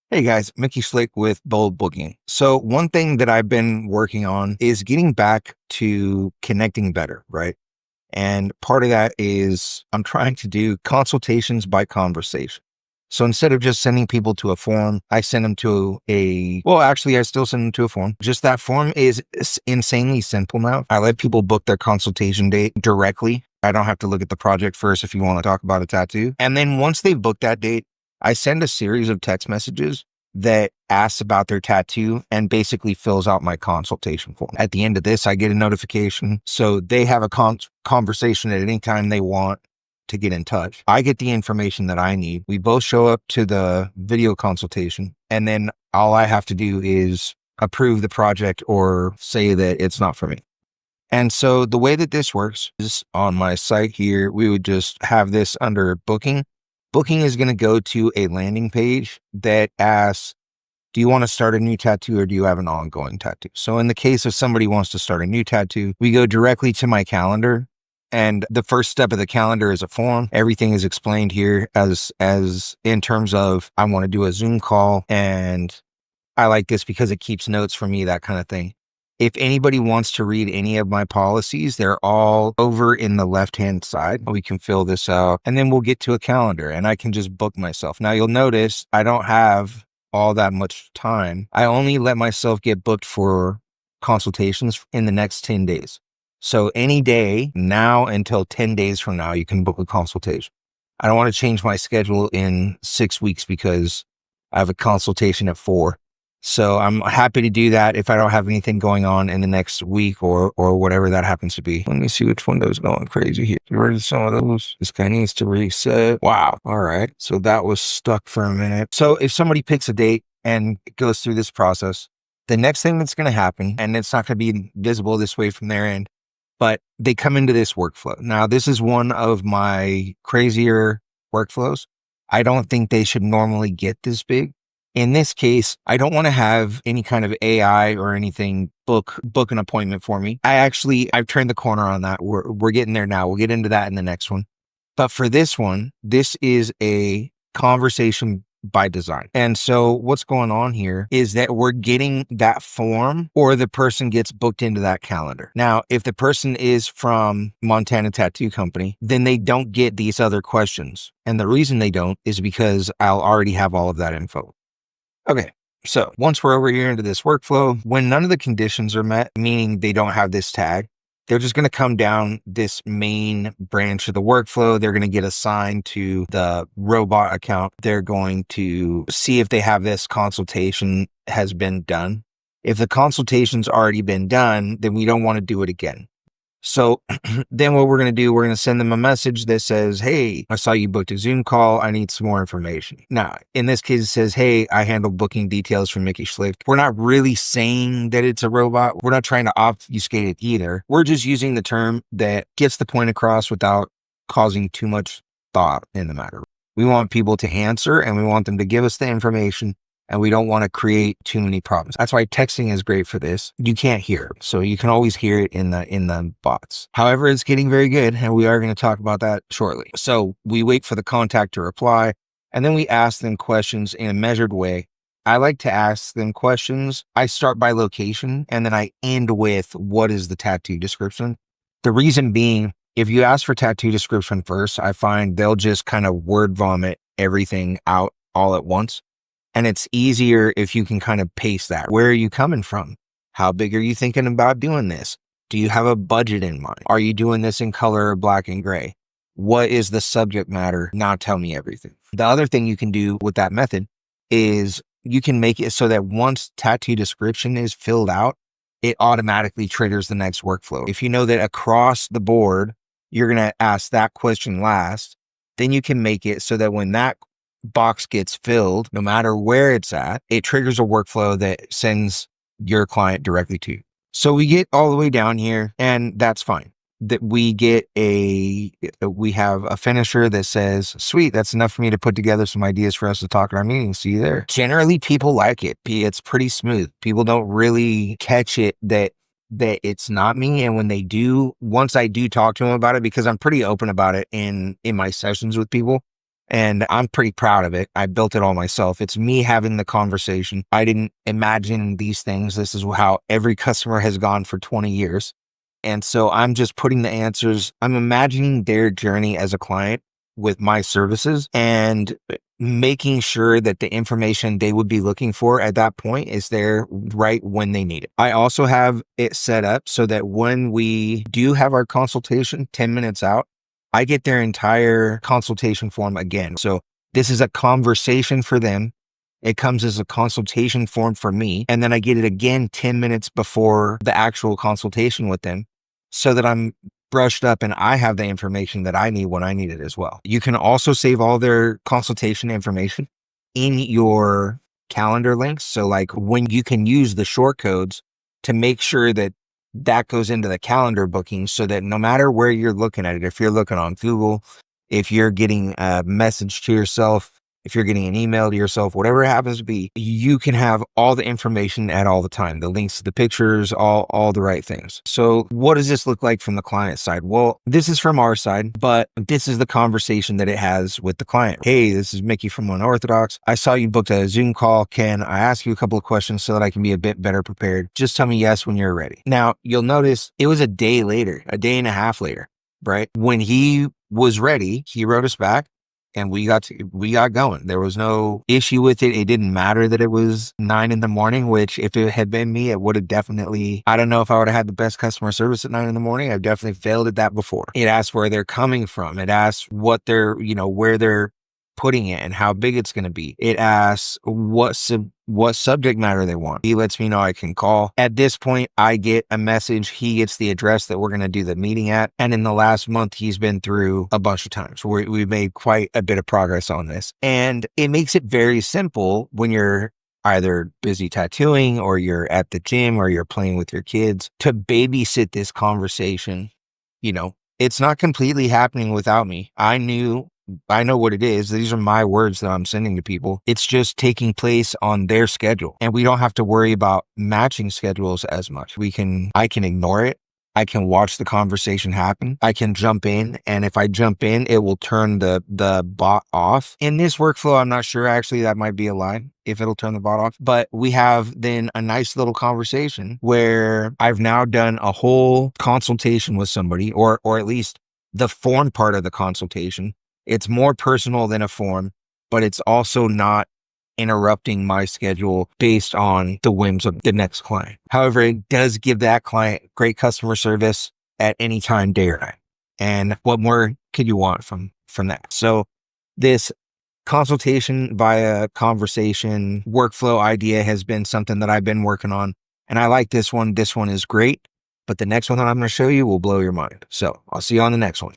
Hey guys, Mickey Slick with Bold Booking. So one thing that I've been working on is getting back to connecting better, right? And part of that is I'm trying to do consultations by conversation. So instead of just sending people to a form, I send them to I still send them to a form. Just that form is insanely simple now. I let people book their consultation date directly. I don't have to look at the project first if you want to talk about a tattoo. And then once they've booked that date, I send a series of text messages that asks about their tattoo and basically fills out my consultation form. At the end of this, I get a notification. So they have a conversation at any time they want to get in touch. I get the information that I need. We both show up to the video consultation, and then all I have to do is approve the project or say that it's not for me. And so the way that this works is on my site here, we would just have this under booking. Booking is going to go to a landing page that asks, do you want to start a new tattoo or do you have an ongoing tattoo? So in the case of somebody wants to start a new tattoo, we go directly to my calendar. And the first step of the calendar is a form. Everything is explained here as in terms of I want to do a Zoom call, and I like this because it keeps notes for me, that kind of thing. If anybody wants to read any of my policies, they're all over in the left-hand side. We can fill this out and then we'll get to a calendar and I can just book myself. Now you'll notice I don't have all that much time. I only let myself get booked for consultations in the next 10 days. So any day now until 10 days from now, you can book a consultation. I don't want to change my schedule in 6 weeks because I have a consultation at 4. So I'm happy to do that if I don't have anything going on in the next week or whatever that happens to be. Let me see which window's going crazy here. Get rid of some of those. This guy needs to reset. Wow. All right. So that was stuck for a minute. So if somebody picks a date and goes through this process, the next thing that's going to happen, and it's not going to be visible this way from their end, but they come into this workflow. Now, this is one of my crazier workflows. I don't think they should normally get this big. In this case, I don't want to have any kind of AI or anything book an appointment for me. I've turned the corner on that. We're getting there now. We'll get into that in the next one. But for this one, this is a conversation by design. And so what's going on here is that we're getting that form or the person gets booked into that calendar. Now, if the person is from Montana Tattoo Company, then they don't get these other questions. And the reason they don't is because I'll already have all of that info. Okay, so once we're over here into this workflow, when none of the conditions are met, meaning they don't have this tag, they're just going to come down this main branch of the workflow. They're going to get assigned to the robot account. They're going to see if they have this consultation has been done. If the consultation's already been done, then we don't want to do it again. So then what we're going to do, we're going to send them a message that says, hey, I saw you booked a Zoom call. I need some more information. Now, in this case, it says, hey, I handle booking details from Mickey Schlick. We're not really saying that it's a robot. We're not trying to obfuscate it either. We're just using the term that gets the point across without causing too much thought in the matter. We want people to answer and we want them to give us the information. And we don't want to create too many problems. That's why texting is great for this. You can't hear it, so you can always hear it in the bots. However, it's getting very good, and we are going to talk about that shortly. So we wait for the contact to reply, and then we ask them questions in a measured way. I like to ask them questions. I start by location, and then I end with what is the tattoo description. The reason being, if you ask for tattoo description first, I find they'll just kind of word vomit everything out all at once. And it's easier if you can kind of pace that. Where are you coming from? How big are you thinking about doing this? Do you have a budget in mind? Are you doing this in color or black and gray? What is the subject matter? Now tell me everything. The other thing you can do with that method is you can make it so that once tattoo description is filled out, it automatically triggers the next workflow. If you know that across the board, you're going to ask that question last, then you can make it so that when that box gets filled, no matter where it's at, it triggers a workflow that sends your client directly to you. So we get all the way down here and that's fine. That we have a finisher that says, sweet, that's enough for me to put together some ideas for us to talk at our meeting. See you there. Generally, people like it. It's pretty smooth. People don't really catch it that it's not me. And when they do, once I do talk to them about it, because I'm pretty open about it in my sessions with people, And I'm pretty proud of it. I built it all myself. It's me having the conversation. I didn't imagine these things. This is how every customer has gone for 20 years. And so I'm just putting the answers. I'm imagining their journey as a client with my services and making sure that the information they would be looking for at that point is there right when they need it. I also have it set up so that when we do have our consultation 10 minutes out, I get their entire consultation form again. So this is a conversation for them. It comes as a consultation form for me. And then I get it again 10 minutes before the actual consultation with them so that I'm brushed up and I have the information that I need when I need it as well. You can also save all their consultation information in your calendar links. So like when you can use the short codes to make sure that that goes into the calendar booking so that no matter where you're looking at it, if you're looking on Google, if you're getting a message to yourself, if you're getting an email to yourself, whatever it happens to be, you can have all the information at all the time, the links to the pictures, all the right things. So what does this look like from the client side? Well, this is from our side, but this is the conversation that it has with the client. Hey, this is Mickey from Unorthodox. I saw you booked a Zoom call. Can I ask you a couple of questions so that I can be a bit better prepared? Just tell me yes when you're ready. Now, you'll notice it was a day later, a day and a half later, right? When he was ready, he wrote us back. And we got going. There was no issue with it. It didn't matter that it was 9 a.m, which if it had been me, it would have definitely, I don't know if I would have had the best customer service at 9 a.m. I've definitely failed at that before. It asks where they're coming from. It asks what they're, where they're putting it and how big it's going to be. It asks what subject matter they want. He lets me know I can call. At this point, I get a message. He gets the address that we're going to do the meeting at. And in the last month, he's been through a bunch of times. We've made quite a bit of progress on this. And it makes it very simple when you're either busy tattooing or you're at the gym or you're playing with your kids to babysit this conversation. It's not completely happening without me. I know what it is. These are my words that I'm sending to people. It's just taking place on their schedule. And we don't have to worry about matching schedules as much. I can ignore it. I can watch the conversation happen. I can jump in. And if I jump in, it will turn the bot off. In this workflow, I'm not sure. Actually, that might be a lie if it'll turn the bot off. But we have then a nice little conversation where I've now done a whole consultation with somebody, or at least the form part of the consultation. It's more personal than a form, but it's also not interrupting my schedule based on the whims of the next client. However, it does give that client great customer service at any time, day or night. And what more could you want from that? So this consultation via conversation workflow idea has been something that I've been working on. And I like this one. This one is great, but the next one that I'm going to show you will blow your mind. So I'll see you on the next one.